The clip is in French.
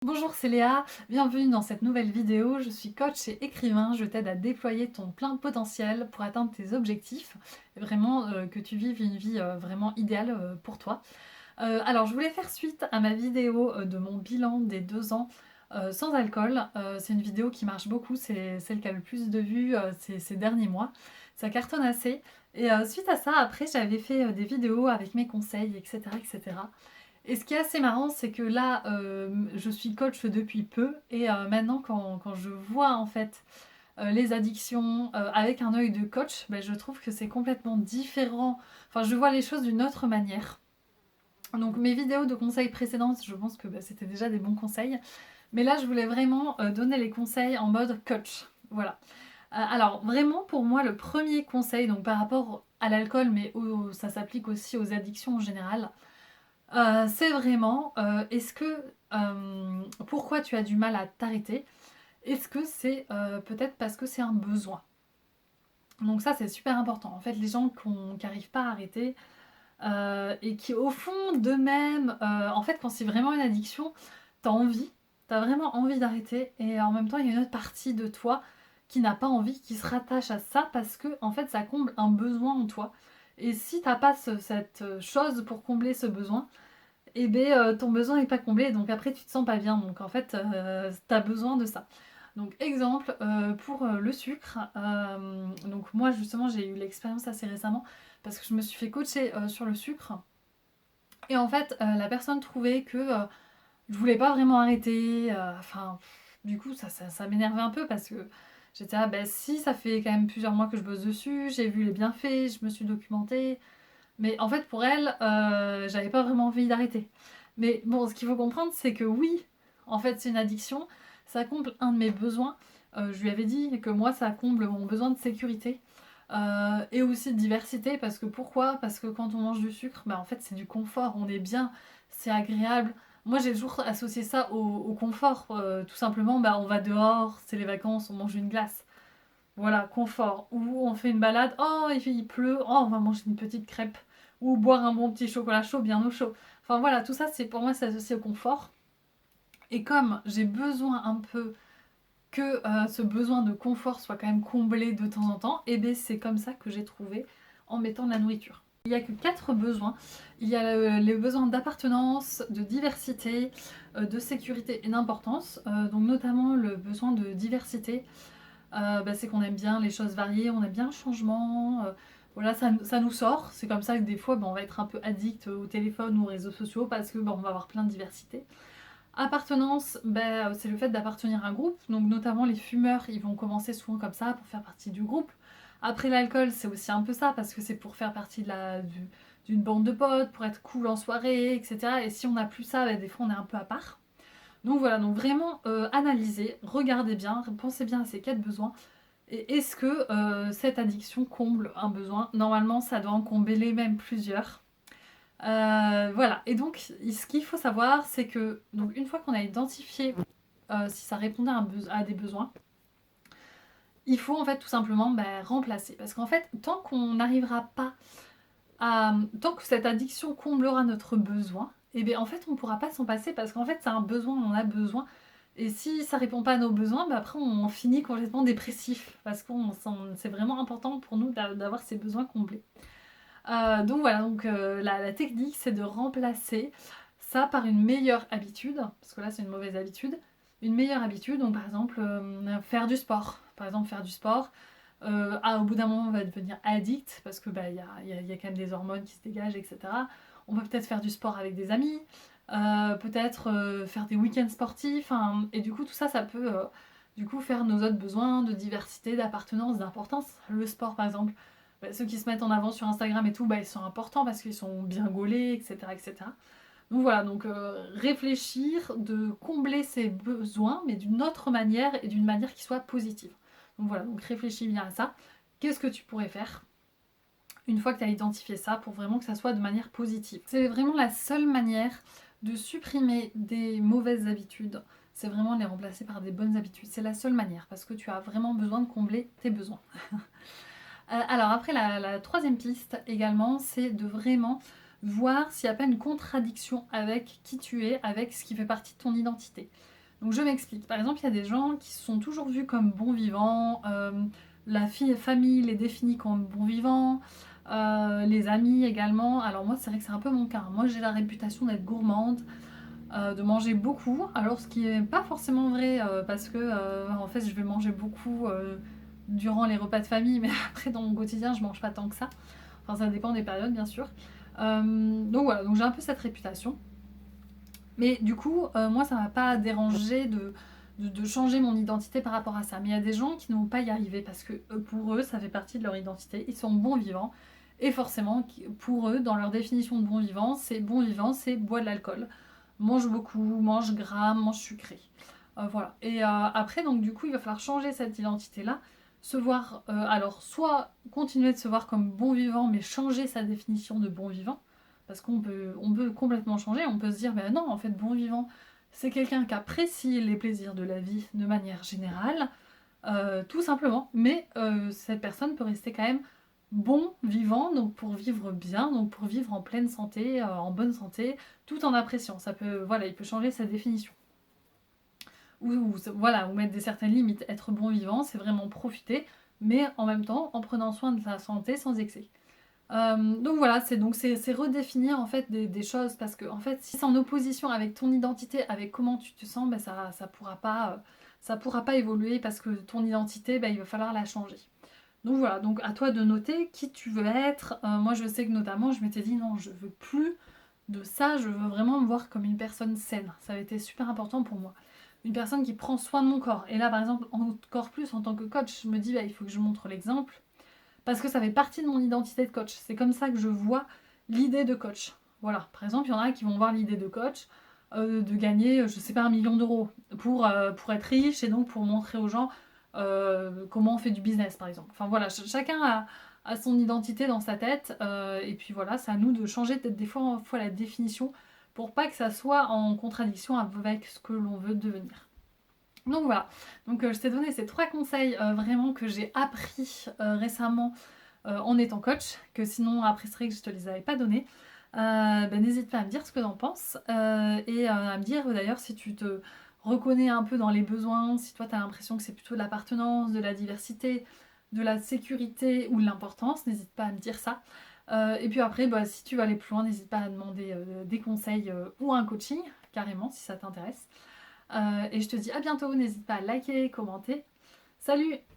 Bonjour, c'est Léa, bienvenue dans cette nouvelle vidéo. Je suis coach et écrivain, je t'aide à déployer ton plein potentiel pour atteindre tes objectifs et vraiment que tu vives une vie vraiment idéale pour toi. Alors je voulais faire suite à ma vidéo de mon bilan des 2 ans sans alcool. C'est une vidéo qui marche beaucoup, c'est celle qui a le plus de vues ces derniers mois. Ça cartonne assez. Et suite à ça, après j'avais fait des vidéos avec mes conseils, etc. etc. Et ce qui est assez marrant, c'est que là, je suis coach depuis peu et maintenant quand je vois en fait les addictions avec un œil de coach, ben, je trouve que c'est complètement différent. Enfin, je vois les choses d'une autre manière. Donc mes vidéos de conseils précédentes, je pense que bah, c'était déjà des bons conseils. Mais là, je voulais vraiment donner les conseils en mode coach. Voilà. Alors vraiment, pour moi, le premier conseil, donc par rapport à l'alcool, mais ça s'applique aussi aux addictions en général, c'est vraiment, est-ce que, pourquoi tu as du mal à t'arrêter? Est-ce que c'est peut-être parce que c'est un besoin? Donc ça, c'est super important. En fait, les gens qui n'arrivent pas à arrêter et qui, au fond d'eux-mêmes, en fait, quand c'est vraiment une addiction, t'as envie, t'as vraiment envie d'arrêter, et en même temps, il y a une autre partie de toi qui n'a pas envie, qui se rattache à ça parce que, en fait, ça comble un besoin en toi. Et si t'as pas cette chose pour combler ce besoin, et ben ton besoin n'est pas comblé, donc après tu te sens pas bien, donc en fait tu as besoin de ça. Donc exemple pour le sucre, donc moi justement j'ai eu l'expérience assez récemment parce que je me suis fait coacher sur le sucre, et en fait la personne trouvait que je voulais pas vraiment arrêter, enfin du coup ça m'énervait un peu parce que j'étais ah ben si, ça fait quand même plusieurs mois que je bosse dessus, j'ai vu les bienfaits, je me suis documentée, mais en fait, pour elle, j'avais pas vraiment envie d'arrêter. Mais bon, ce qu'il faut comprendre, c'est que oui, en fait, c'est une addiction. Ça comble un de mes besoins. Je lui avais dit que moi, ça comble mon besoin de sécurité. Et aussi de diversité, parce que pourquoi? Parce que quand on mange du sucre, bah, en fait, c'est du confort. On est bien, c'est agréable. Moi, j'ai toujours associé ça au confort. Tout simplement, bah, on va dehors, c'est les vacances, on mange une glace. Voilà, confort. Ou on fait une balade, oh il pleut, oh on va manger une petite crêpe. Ou boire un bon petit chocolat chaud, bien au chaud. Enfin voilà, tout ça c'est pour moi c'est associé au confort. Et comme j'ai besoin un peu que ce besoin de confort soit quand même comblé de temps en temps, et bien c'est comme ça que j'ai trouvé en mettant de la nourriture. Il n'y a que 4 besoins. Il y a les besoins d'appartenance, de diversité, de sécurité et d'importance. Donc notamment le besoin de diversité, bah, c'est qu'on aime bien les choses variées, on aime bien le changement. Voilà, ça nous sort. C'est comme ça que des fois, bah, on va être un peu addict au téléphone ou aux réseaux sociaux parce que bah, on va avoir plein de diversité. Appartenance, bah, c'est le fait d'appartenir à un groupe. Donc notamment les fumeurs, ils vont commencer souvent comme ça pour faire partie du groupe. Après l'alcool, c'est aussi un peu ça parce que c'est pour faire partie d'une bande de potes, pour être cool en soirée, etc. Et si on n'a plus ça, bah, des fois on est un peu à part. Donc voilà, donc vraiment analysez, regardez bien, pensez bien à ces 4 besoins. Et est-ce que cette addiction comble un besoin? Normalement, ça doit en combler même plusieurs. Voilà, et donc ce qu'il faut savoir, c'est que donc, une fois qu'on a identifié si ça répondait à des besoins, il faut en fait tout simplement bah, remplacer. Parce qu'en fait, tant qu'on n'arrivera pas à... Tant que cette addiction comblera notre besoin, et bien en fait on ne pourra pas s'en passer parce qu'en fait c'est un besoin, on en a besoin. Et si ça répond pas à nos besoins, bah après on finit complètement dépressif parce que c'est vraiment important pour nous d'avoir ces besoins comblés. Donc voilà, donc la technique c'est de remplacer ça par une meilleure habitude, parce que là c'est une mauvaise habitude. Une meilleure habitude, donc par exemple faire du sport. Par exemple faire du sport, au bout d'un moment on va devenir addict parce que bah, y a quand même des hormones qui se dégagent, etc. On peut peut-être faire du sport avec des amis, peut-être faire des week-ends sportifs, hein, et du coup tout ça, ça peut du coup faire nos autres besoins de diversité, d'appartenance, d'importance. Le sport par exemple, bah, ceux qui se mettent en avant sur Instagram et tout, bah, ils sont importants parce qu'ils sont bien gaulés, etc. etc. Donc voilà, donc réfléchir, de combler ses besoins, mais d'une autre manière et d'une manière qui soit positive. Donc voilà, donc réfléchis bien à ça. Qu'est-ce que tu pourrais faire une fois que tu as identifié ça pour vraiment que ça soit de manière positive? C'est vraiment la seule manière de supprimer des mauvaises habitudes. C'est vraiment les remplacer par des bonnes habitudes. C'est la seule manière parce que tu as vraiment besoin de combler tes besoins. Alors après, la troisième piste également, c'est de vraiment voir s'il n'y a pas une contradiction avec qui tu es, avec ce qui fait partie de ton identité. Donc je m'explique. Par exemple, il y a des gens qui se sont toujours vus comme bons vivants, la famille les définit comme bons vivants, les amis également. Alors moi, c'est vrai que c'est un peu mon cas. Moi, j'ai la réputation d'être gourmande, de manger beaucoup. Alors ce qui est pas forcément vrai, parce que en fait, je vais manger beaucoup durant les repas de famille, mais après dans mon quotidien, je mange pas tant que ça. Enfin, ça dépend des périodes, bien sûr. Donc voilà, donc j'ai un peu cette réputation. Mais du coup, moi, ça m'a pas dérangé de changer mon identité par rapport à ça. Mais il y a des gens qui ne vont pas y arriver parce que pour eux, ça fait partie de leur identité. Ils sont bons vivants. Et forcément, pour eux, dans leur définition de bon vivant, c'est boire de l'alcool. Mange beaucoup, mange gras, mange sucré. Voilà. Et après, donc du coup, il va falloir changer cette identité-là. Se voir, alors, soit continuer de se voir comme bon vivant, mais changer sa définition de bon vivant. Parce on peut complètement changer, on peut se dire, ben non, en fait, bon vivant, c'est quelqu'un qui apprécie les plaisirs de la vie de manière générale, tout simplement. Mais cette personne peut rester quand même bon vivant, donc pour vivre bien, donc pour vivre en pleine santé, en bonne santé, tout en appréciant. Ça peut, voilà, il peut changer sa définition. Voilà, ou mettre des certaines limites. Être bon vivant, c'est vraiment profiter, mais en même temps en prenant soin de sa santé sans excès. Donc voilà, c'est redéfinir en fait des choses parce que en fait si c'est en opposition avec ton identité, avec comment tu te sens, ben ça pourra pas évoluer parce que ton identité, ben, il va falloir la changer. Donc voilà, donc à toi de noter qui tu veux être. Moi je sais que notamment je m'étais dit non, je veux plus de ça, je veux vraiment me voir comme une personne saine. Ça a été super important pour moi. Une personne qui prend soin de mon corps. Et là par exemple encore plus en tant que coach, je me dis bah, il faut que je montre l'exemple parce que ça fait partie de mon identité de coach. C'est comme ça que je vois l'idée de coach. Voilà, par exemple, il y en a qui vont voir l'idée de coach de gagner, je sais pas, 1 million d'euros pour être riche et donc pour montrer aux gens comment on fait du business, par exemple. Enfin voilà, chacun a son identité dans sa tête et puis voilà, c'est à nous de changer peut-être des fois la définition pour pas que ça soit en contradiction avec ce que l'on veut devenir. Donc voilà, donc je t'ai donné ces 3 conseils vraiment que j'ai appris récemment en étant coach, que sinon après c'est vrai que je te les avais pas donnés. Ben, n'hésite pas à me dire ce que t'en penses et à me dire d'ailleurs si tu te reconnais un peu dans les besoins, si toi tu as l'impression que c'est plutôt de l'appartenance, de la diversité, de la sécurité ou de l'importance, n'hésite pas à me dire ça. Et puis après, bah, si tu veux aller plus loin, n'hésite pas à demander des conseils ou un coaching, carrément, si ça t'intéresse. Et je te dis à bientôt, n'hésite pas à liker, commenter. Salut!